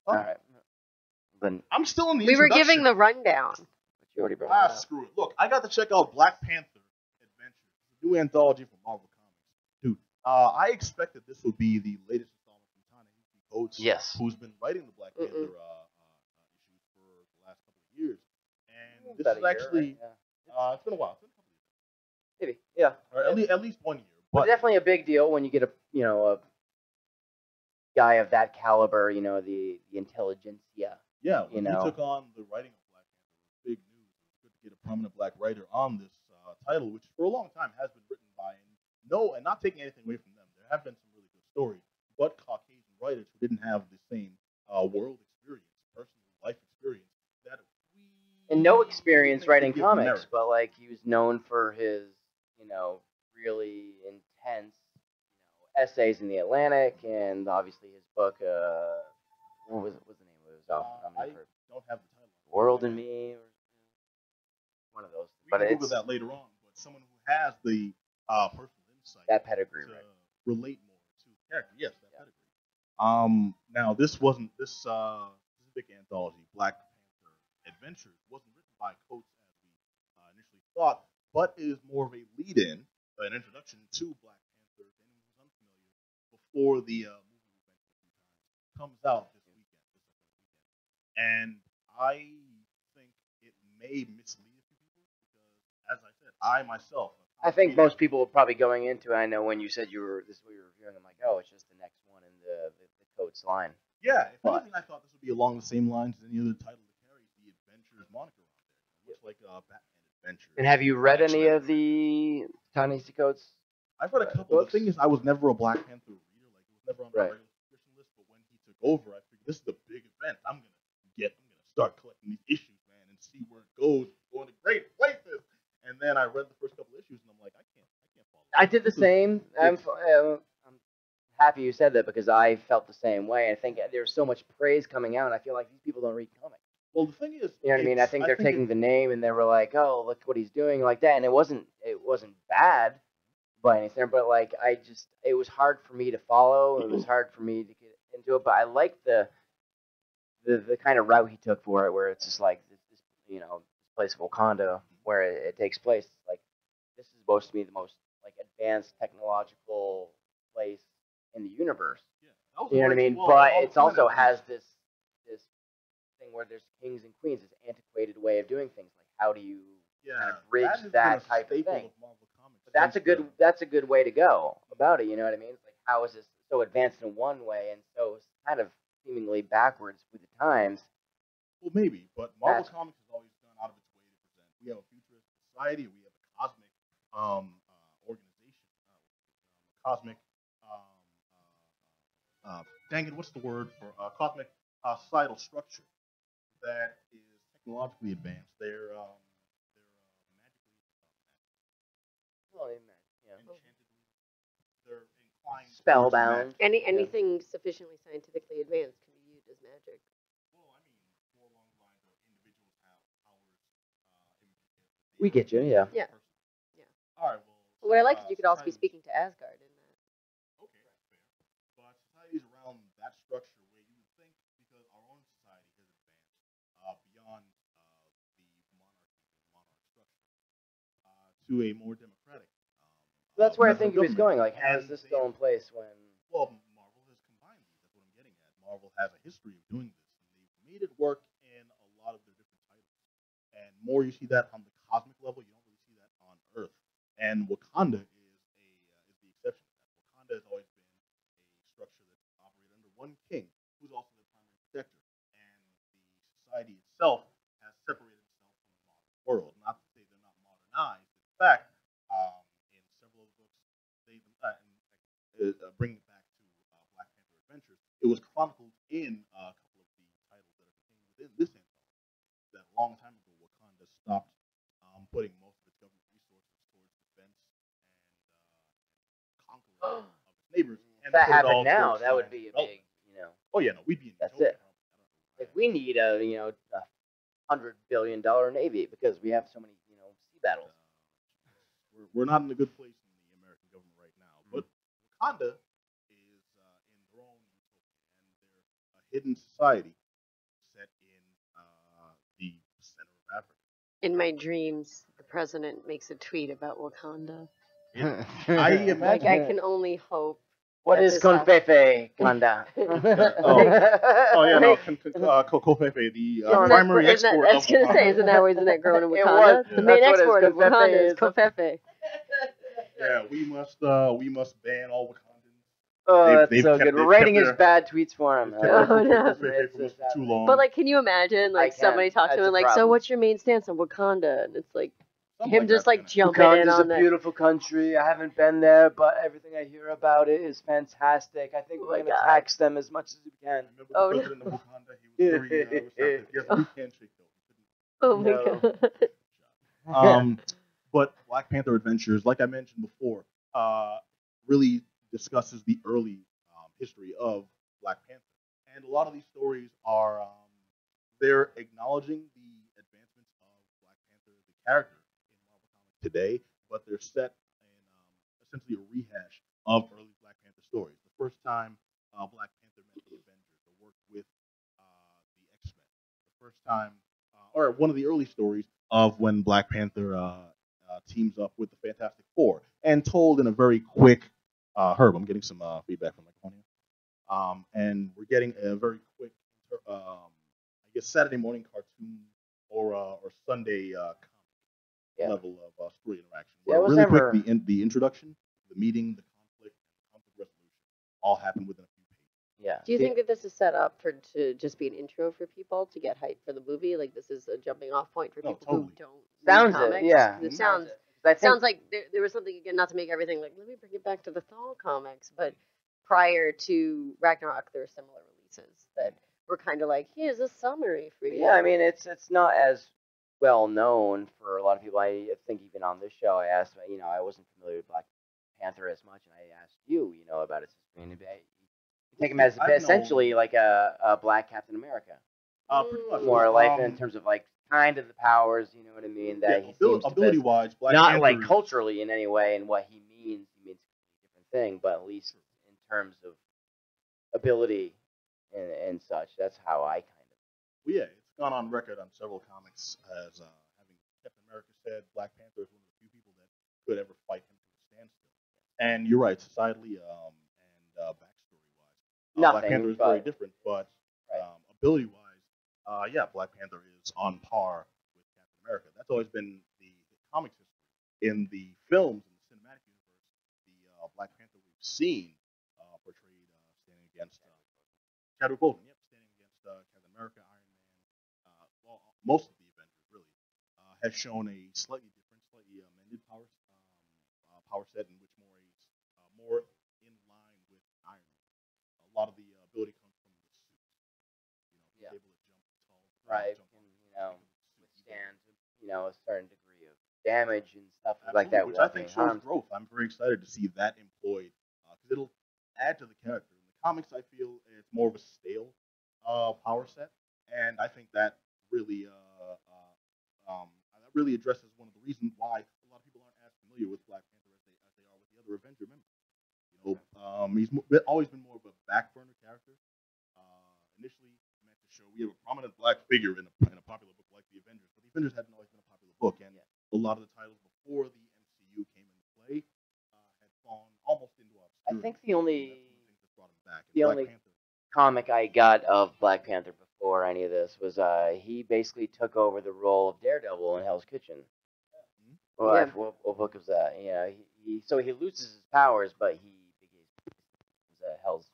All right. Then I'm still in the We were introduction. giving the rundown. but you already brought it up. Screw it. Look, I got to check out Black Panther Adventures, the new anthology from Marvel Comics. Dude, I expected this would be the latest installment from Ta-Nehisi Coates, Yes. who's been writing the Black Panther issues for the last couple of years. And this About is a year, actually, right? it's been a while. It's been a couple of years. Maybe. Yeah. Or at least 1 year. But But definitely a big deal when you get a guy of that caliber, the intelligentsia. yeah, when you know. he took on the writing of Black Panther, it was big news. It was good to get a prominent black writer on this title, which for a long time has been written by, and not taking anything away from them. There have been some really good stories, but Caucasian writers who didn't have the same world experience, personal life experience that we. And no experience writing give comics, merit. but like he was known for his, really intense, essays in the Atlantic, and obviously his book. What was the name of it? It was I don't have the title. World and Me, or one of those. We But can it's Google that later on. But someone who has the personal insight that pedigree, to right? relate more to the character. Yes, that pedigree. Now this specific anthology, Black Panther Adventures, wasn't written by Coates as we initially thought, but is more of a lead-in, an introduction to Black Panther. If anyone who's unfamiliar, before the movie we've mentioned a few times comes out this weekend, and I think it may mislead a few people because, as I said, I myself. I think most people were probably going into it. I know when you said this is what you were reviewing, I'm like, oh, it's just the next one in the Coates line. Yeah, if anything, I thought this would be along the same lines as any other title that carries the Adventures moniker on there. It looks like Batman Adventures. And have you read any of the Ta-Nehisi Coates? I've read a couple. Books? The thing is, I was never a Black Panther reader. Like, it was never on my regular subscription list. But when he took over, I figured this is a big event. I'm gonna start collecting these issues, man, and see where it goes. It's going to great places. And then I read the first couple issues, and I'm like, I can't follow. I did the same. I'm happy you said that because I felt the same way. I think there's so much praise coming out, and I feel like these people don't read comics. Well, the thing is, you know what I mean? I think they're taking the name and they were like, "Oh, look what he's doing," like that, and it wasn't bad by anything, but like it was hard for me to follow. It was hard for me to get into it, but I like the kind of route he took for it, where it's just like this place of Wakanda where it takes place. Like this is supposed to be the most like advanced technological place in the universe. Yeah, you know what I mean? But it also has this thing where there's kings and queens, this antiquated way of doing things. Like how do you kind of bridge that type of thing? But that's a good way to go about it. You know what I mean? It's like how is this so advanced in one way and so kind of seemingly backwards with the times? Well, maybe, but Marvel Comics has always gone out of its way to present. We have a futurist society. We have a cosmic organization, cosmic. Dang it, what's the word for cosmic societal structure that is technologically advanced? They're they're inclined spellbound. Anything sufficiently scientifically advanced can be used as magic. Well, I mean, more along the lines of individuals have powers. We get you, yeah. Yeah. All right. Well, what I like is you could also be speaking to Asgard in that. Okay, that's fair. But societies around that structure, where you would think, because our own society has advanced beyond the monarch structure to a more democratic. That's where I think he was going. Like, how is this still in place when? Well, Marvel has combined these. That's what I'm getting at. Marvel has a history of doing this, and they've made it work in a lot of their different titles. And more you see that on the cosmic level, you don't really see that on Earth. And Wakanda is the exception to that. Wakanda has always been a structure that's operated under one king, who's also the primary protector. And the society itself has separated itself from the modern world. Not to say they're not modernized. In fact, in several of the books, bringing it back to Black Panther Adventures, it was chronicled in a couple of the titles that are contained within this anthology. That a long time ago, Wakanda stopped putting most of its government resources towards defense and conquering of its neighbors. And if that happened now, that would be a big, Oh yeah, no, we'd be in that's it. Like we need a $100 billion Navy because we have so many sea battles. We're not in a good place in the American government right now. But Wakanda is in their own utopia, and their hidden society set in the center of Africa. In my dreams, the president makes a tweet about Wakanda. I imagine. Like, I can only hope. What that is this Confefe, Kanda? Oh yeah, no, Kofefe, the primary export I was gonna say, isn't that grown in Wakanda? was. The main That's what export of Confefe Wakanda is is. Kofefe. Yeah, we must ban all Wakandans. Oh, that's They've so kept- good. We're they've rating kept his bad tweets for him. They've kept Oh, no. Kofefe from us for too long. But like, can you imagine I like can. somebody talk to That's him a and like, so problem. what's your main stance on Wakanda? And it's like Something him just that's like jumping in Wakanda's a on that. beautiful country. I haven't been there, but everything I hear about it is fantastic. I think Oh we're my going to God. tax them as much as we can. Remember Oh, the no. president of Wakanda? He was very receptive. He has a weak handshake though. Oh my No. god. But Black Panther Adventures, like I mentioned before, really discusses the early history of Black Panther, and a lot of these stories are they're acknowledging the advancements of Black Panther, the character in Marvel Comics today, but they're set in essentially a rehash of early Black Panther stories. The first time Black Panther met the Avengers or worked with the X-Men. The first time, or one of the early stories of when Black Panther teams up with the Fantastic Four, and told in a very quick. Herb, I'm getting some feedback from my phone here. And we're getting a very quick, I guess, Saturday morning cartoon or Sunday comic level of story interaction. Where Yeah, really quick, the introduction, the meeting, the conflict resolution, all happened within a few pages. Yeah. Do you think that this is set up to just be an intro for people to get hyped for the movie? Like this is a jumping off point for people who don't Sounds read comics? it? Yeah. 'Cause it sounds. I think, Sounds like there was something, again, not to make everything like, let me bring it back to the Thal comics, but prior to Ragnarok, there were similar releases that were kind of like, here's a summary for you. yeah, I mean, it's not as well known for a lot of people. I think even on this show, I asked, I wasn't familiar with Black Panther as much, and I asked you, about its history, and you take him as essentially like a Black Captain America. Pretty much. More like in terms of like kind of the powers, you know what I mean? That he seems ability wise, Black not Panther like culturally in any way, and what he means a different thing, but at least in terms of ability and such, that's how I kind of. Well, yeah, it's gone on record on several comics as having Captain America said Black Panther is one of the few people that could ever fight him to a standstill. And you're right, societally and backstory wise, Black Panther is very different, but ability wise. Yeah, Black Panther is on par with Captain America. That's always been the comics history. In the films, in the cinematic universe, the Black Panther we've seen portrayed standing against Chadwick Boseman, standing against Captain America, Iron Man, well, most of the Avengers really, has shown a slightly different, slightly amended power set in which more in line with Iron Man. A lot of the ability comes from the suit. He's able to jump tall, right, jump and withstand a certain degree of damage and stuff like Absolutely, that. Which I think shows growth. I'm very excited to see that employed because it'll add to the character. In the comics, I feel it's more of a stale power set, and I think that really addresses one of the reasons why a lot of people aren't as familiar with Black Panther as they are with the other Avenger members. He's always been more of a back burner character. Initially meant to show we have a prominent black figure in a popular book like the Avengers, but the Avengers hadn't always been a popular book, and a lot of the titles before the MCU came into play had fallen almost into obscurity. I think the only Panther. Comic I got of Black Panther before any of this was he basically took over the role of Daredevil in Hell's Kitchen. Well, what book was that? Yeah, so he loses his powers, but he was a Hell's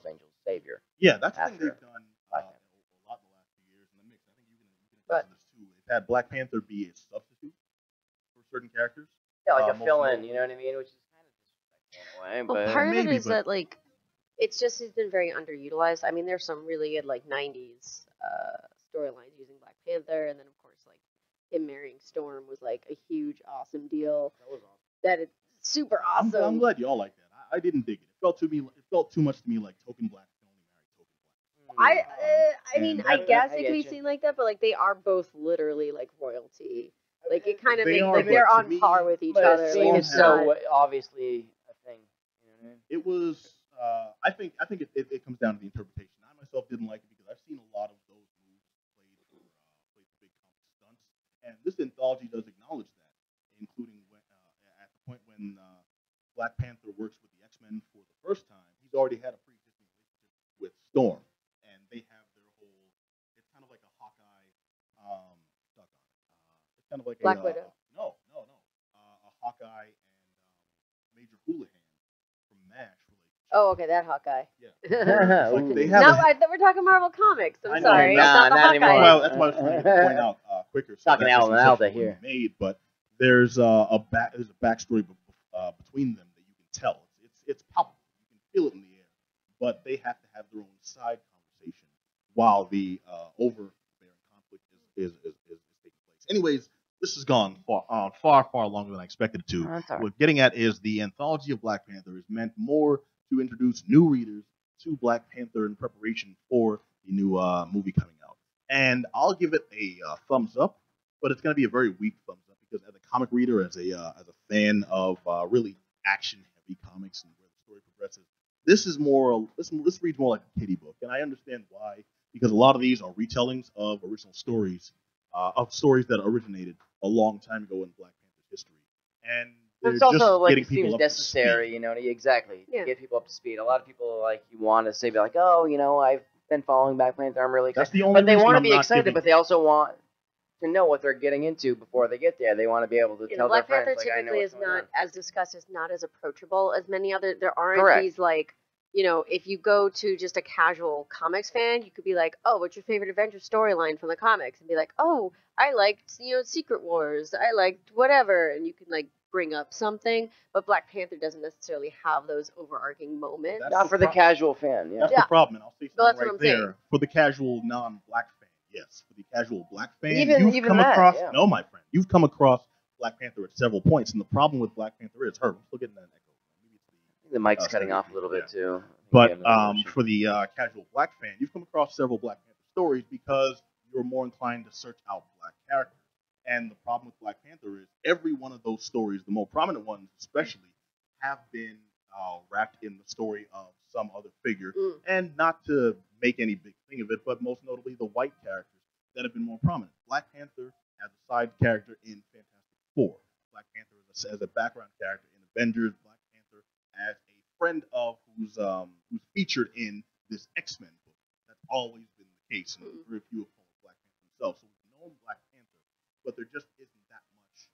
Angel's savior. Yeah, that's the thing they've done a lot in the last few years in the mix. I think you can attest to this too. They've had Black Panther be a substitute for certain characters. Yeah, like a fill-in, you know what I mean? Which is kind of disrespectful in a way. Well, but part of it is that like it's just has been very underutilized. I mean, there's some really good like '90s storylines using Black Panther, and then of course like him marrying Storm was like a huge, awesome deal. That was awesome. That it's super awesome. I'm glad y'all like that. I didn't dig it. It felt too much to me like Token Black can only marry Token Black. I mean, I guess it could be seen like that, but like they are both literally like royalty. Like it kind of makes like they're on par with each other. It seems so obviously a thing. You know what I mean? It was. I think it comes down to the interpretation. I myself didn't like it because I've seen a lot of those moves played for big comic stunts, and this anthology does acknowledge that, including at the point when Black Panther works with the X-Men for the first time, he's already had a pre-existing relationship with Storm, and they have their whole. It's kind of like a Hawkeye. It's kind of like Black Widow. No. A Hawkeye and Major Houlihan from MASH relationship. Oh, okay, that Hawkeye. Yeah. It's like they have No, a- we're talking Marvel Comics. I I'm know, sorry. no, It's not the not Hawkeye. anymore. Well, that's why I was trying to point out quicker. So Talking that Alan this Alda exception here. wasn't made, but there's there's a backstory between them that you can tell. It's palpable. You can feel it in the air. But they have to have their own side conversation while the overbearing conflict is taking place. Anyways, this has gone far longer than I expected it to. That's all right. What we're getting at is the anthology of Black Panther is meant more to introduce new readers to Black Panther in preparation for the new movie coming out. And I'll give it a thumbs up, but it's going to be a very weak thumbs up because as a comic reader, as a fan of really action-heavy comics and where the story progresses, this reads more like a kiddie book, and I understand why, because a lot of these are retellings of original stories, that originated a long time ago in Black Panther's history, and they're It's also just like getting it people seems up to necessary, speed. you know, exactly Yeah. to get people up to speed. A lot of people like you want to say, be like, oh, you know, I've been following Black Panther. I'm really excited. That's the only But they reason want to I'm be not excited, giving- but they also want to know what they're getting into before they get there. They want to be able to You know, tell their Black Panther friends, like, I know typically what's is going not on. as discussed, is not as approachable as many other. There aren't Correct. these like, you know, if you go to just a casual comics fan, you could be like, oh, what's your favorite Avengers storyline from the comics? And be like, oh, I liked, you know, Secret Wars. I liked whatever. And you can like bring up something. But Black Panther doesn't necessarily have those overarching moments. That's Not for the casual fan, yeah. That's Yeah. the problem, and I'll say Well, that's something what right I'm there. saying. For the casual non-black fan, yes. For the casual black fan, Even you've come that, across yeah. no, my friend, you've come across Black Panther at several points, and the problem with Black Panther is I'm still getting that echo. Maybe it's The mic's Oh, cutting sorry. off a little bit too. But Yeah, for the casual black fan, you've come across several Black Panther stories because you're more inclined to search out black characters. And the problem with Black Panther is every one of those stories, the more prominent ones especially, have been wrapped in the story of some other figure. Mm. And not to make any big thing of it, but most notably the white characters that have been more prominent. Black Panther as a side character in Fantastic Four. Black Panther as a background character in Avengers. Black Panther as a friend of who's featured in this X-Men book. That's always been the case, and very few have called Black Panther themselves. So we've known Black Panther, but there just isn't that much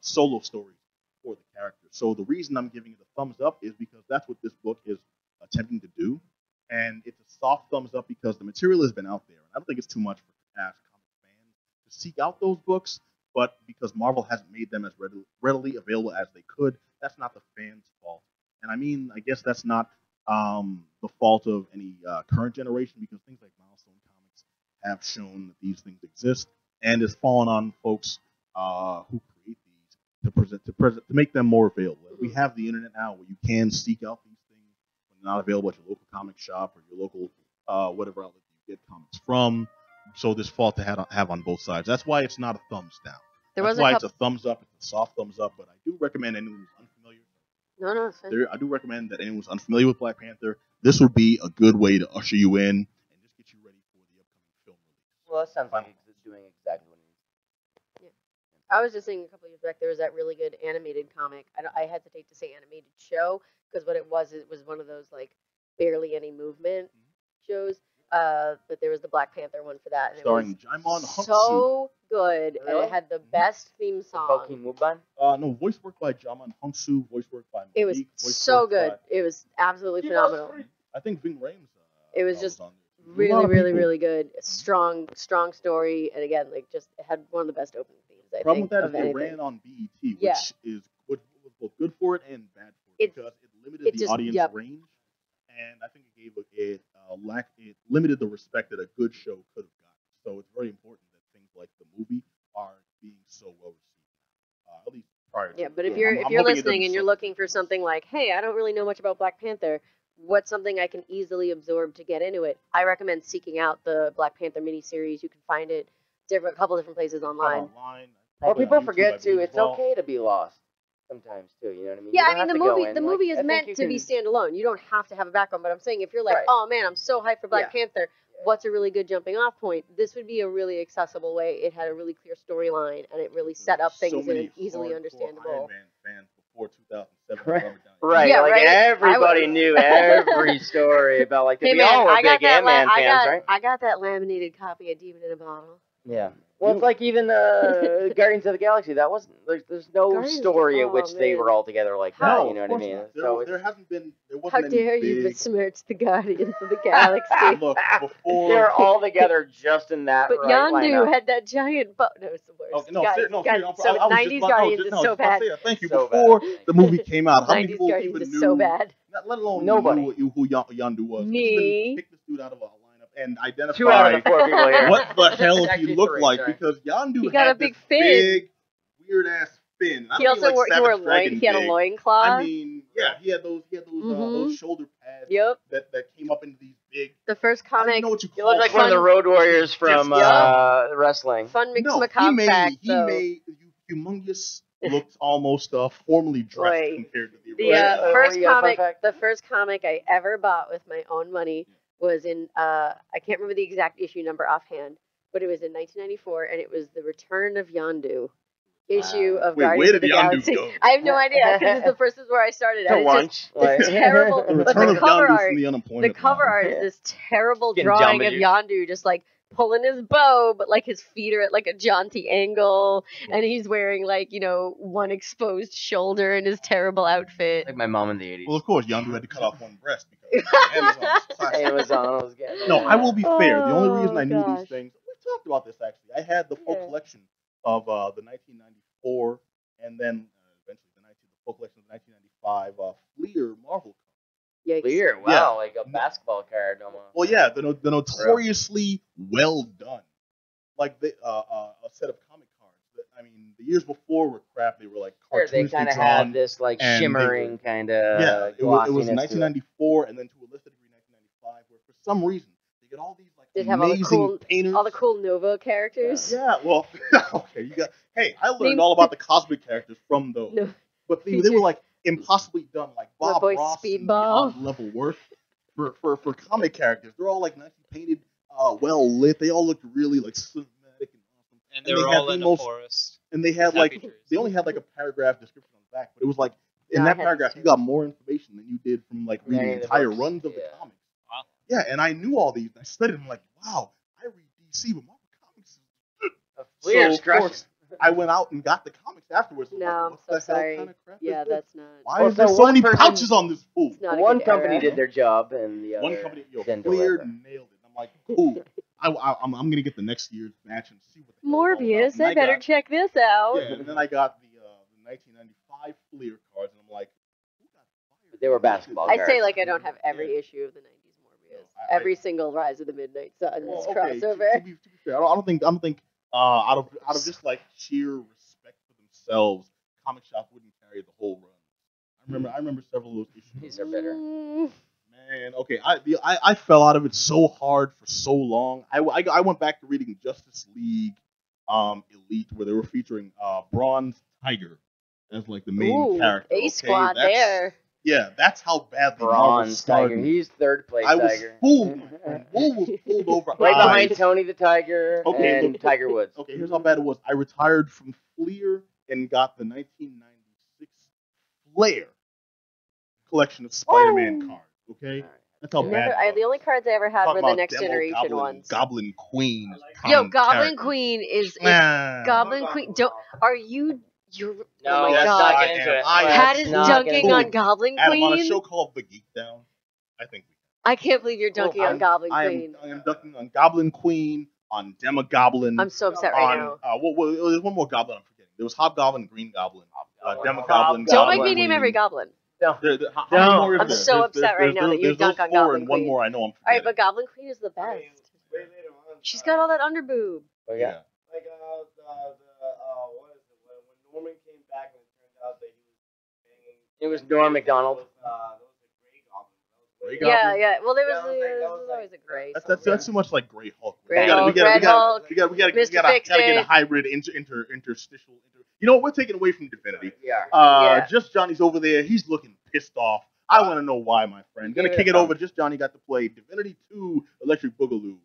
solo stories for the character. So the reason I'm giving it a thumbs up is because that's what this book is attempting to do, and it's a soft thumbs up because the material has been out there. And I don't think it's too much for past comic fans to seek out those books, but because Marvel hasn't made them as readily available as they could, that's not the fans' fault. And I mean, I guess that's not the fault of any current generation, because things like Milestone Comics have shown that these things exist, and it's fallen on folks who create these to make them more available. We have the internet now where you can seek out these things when they're not available at your local comic shop or your local whatever outlet you get comics from. So this fault to have on both sides. That's why it's not a thumbs down. That's why it's a thumbs up. It's a soft thumbs up. But I do recommend anyone who's unfamiliar. No, it's fine. I do recommend that anyone who's unfamiliar with Black Panther, this would be a good way to usher you in and just get you ready for the upcoming film release. Well, that sounds like it's doing exactly what it needs. I was just saying a couple years back there was that really good animated comic. I hesitate to say animated show because what it was one of those like barely any movement shows. But there was the Black Panther one for that, and Starring it Jaimon was Hunsu. so good, and Really? it had the best theme song. Bokeem Woodbine? No, voice work by Jaimon Hunsu, voice work by It was Malik, voice so work good. by- It was absolutely phenomenal. I think Ving Rhames. It was just on there. A lot really, of really, people. really good. Strong story, and again, like just it had one of the best opening themes. I Problem think with that of is anything. it ran on BET, which Yeah. is what was both good for it and bad for it, because it limited the audience range, and I think it limited the respect that a good show could have gotten. So it's very important that things like the movie are being so well received. At least prior to Yeah, it. but if So you're I'm if hoping you're it doesn't listening and you're suffer. looking for something like, hey, I don't really know much about Black Panther, what's something I can easily absorb to get into it? I recommend seeking out the Black Panther miniseries. You can find it a couple different places online. Online. Well, probably people on YouTube, I forget too, believe, it's as well. okay to be lost. sometimes too. You know what I mean? Yeah, You I don't mean have to go in, the like, movie is I think meant you to be can- standalone. You don't have to have a background. But I'm saying if you're like, Right. oh man, I'm so hyped for Black Yeah. Panther. What's a really good jumping off point? This would be a really accessible way. It had a really clear storyline, and it really set up So things in many an easily hardcore understandable. Iron Man fans before 2007. Right. Robert Downey Right, Yeah, like right. everybody knew every story about like Hey we man, all were I got big that. Ant-Man fans, right? I got that laminated copy of Demon in a Bottle. Yeah. Well, it's like even Guardians of the Galaxy. That wasn't. There's no Guardians- story in oh, which they man. were all together like How- that. You know what I mean? So There hasn't been. There How wasn't any dare you big- besmirch the Guardians of the Galaxy? Look, before they're all together just in that. But right Yondu lineup. had that giant boat. No, it's the worst. Okay, no, Guys, no, guys, seriously, so I was 90s just Guardians is so bad. Thank you. So Before bad. the movie came out, how many 90s people Guardians even is knew? so bad. Let alone Nobody. knew who Yondu was. Me. Even pick this dude out of a lineup and 2 out of identify the 4 people here. what the hell he Actually looked 3, like, sorry. because Yondu He got had a big this fin. big, weird ass fin. I He don't also mean like wore, Savage Dragon he had a big. loincloth. I mean, yeah, he had those those shoulder pads Yep. that came up into these big. The first I don't comic, even know what you You call look like them. one of the Road Warriors from wrestling. fun mix No, macabre fact, he though. made humongous looked almost formally dressed Boy. compared to the The original. first you got a fun comic, fact? the first comic I ever bought with my own money was in I can't remember the exact issue number offhand, but it was in 1994, and it was the Return of Yondu issue of Wait, Guardians where of the did Yondu Galaxy. go? I have no idea because the first is where I started. To And it's lunch. Like, it's terrible. The But Return the of cover Yondu art, from the the unemployment cover line. art is Yeah. this terrible Getting drawing of jumbled. Yondu just like pulling his bow, but like his feet are at like a jaunty angle, and he's wearing like one exposed shoulder in his terrible outfit. like my mom in the 80s. Well, of course, Yondu had to cut off one breast because Amazon's classic. Amazon was getting No, I will be fair. The only reason Oh, I knew gosh. these things, we talked about this actually. I had the full Yeah. collection of the 1994, and then eventually the full collection of the 1995 Fleer Marvel. Yikes. Weird. Wow, Yeah. like a basketball card almost. Well, yeah, the notoriously well done, like a set of comic cards. That, I mean, the years before were crap. They were like Sure, they cartoonishly kind of drawn. had this like and they shimmering kind of Yeah, it was 1994, and then to a lesser degree 1995, where for some reason they get all these like They'd have all the amazing cool- painters. All the cool Nova characters. Yeah, well, okay, you got. Hey, I learned Name- all about the cosmic characters from those, No. but they were like impossibly done, like My Bob boy Ross and Speedball. beyond level work for comic characters. They're all like nicely painted, well lit. They all looked really like cinematic and awesome. And they And were they had all the in most- a forest. And they had Happy like trees. they only had like a paragraph description on the back, but it was like in No, I that had paragraph this you too. got more information than you did from like Many reading of the entire books, runs of the yeah. comics. Wow. Yeah, and I knew all these. And I studied them. I'm like, wow, I read DC, but Marvel Comics. Weird of stress. course, I went out and got the comics afterwards. I'm No, like, I'm what so the hell sorry. kind of crap Yeah, is this? that's not. Why Well, is there so so one many person- pouches on this fool? It's not a One good company era. did their job, and the other One company, didn't Fleer deliver. nailed it. I'm like, cool. I'm gonna get the next year's batch and see what the hell it's all Morbius, about. And I better got- check this out. Yeah, and then I got the 1995 Fleer cards, and I'm like, who got fired? They were basketball I say cards. like I don't have every issue of the 90s Morbius. I- Every single Rise of the Midnight Suns Well, crossover. To be fair, I don't think out of just like sheer respect for themselves, comic shops wouldn't carry the whole run. I remember several of those issues. These are better. Man, okay, I fell out of it so hard for so long. I went back to reading Justice League Elite, where they were featuring Bronze Tiger as like the main character. A okay? squad That's- there. Yeah, that's how badly Marvel Bronze Tiger. started. He's third place I was Tiger. fooled. Bull was pulled over. Right eyes. behind Tony the Tiger Okay, and look- Tiger Woods. Okay, here's how bad it was. I retired from Fleer and got the 1996 Flair collection of Spider-Man cards. Okay, that's how bad. it The was. only cards I ever had Talking were the about Next Demo Generation Goblin, ones. Goblin Queen. is Yo, prominent Goblin character. Queen is Nah. Goblin Queen. Don't are you? You're No, oh my let's god. not I get into am. it. I am. Pat Let's is not dunking get into on it. Goblin Adam, on a Queen. show called The Geek Down, I think I can't believe you're dunking on Goblin I Queen. am dunking on Goblin Queen, on Demogoblin. I'm so upset right on, now. there's one more Goblin I'm forgetting. There was Hobgoblin and Green Goblin. Demogoblin. Don't Don't make me Goblin name every goblin. No. How many No. more is I'm there? so upset right now that you there's dunk those on four Goblin and one Queen. more I know I'm All right, forgetting. but Goblin Queen is the best. She's got all that underboob. What we Yeah. got? Like what is it? When Norman came back and it turned out that he was banging. It was Norm Macdonald. That was a Grey Goblin. Grey Yeah, Goblin? yeah. Well, there was, That was like- there was always a gray. That's too much like Grey Hulk. Grey We gotta- Hulk, we gotta- Red we gotta- Hulk, We gotta Mr. get a Fix-It. hybrid interstitial. You know what? We're taking away from Divinity. Yeah. Yeah. Just Johnny's over there. He's looking pissed off. I want to know why, my friend. Gonna Give it kick a it thumb. over. Just Johnny got to play Divinity 2 Electric Boogaloo.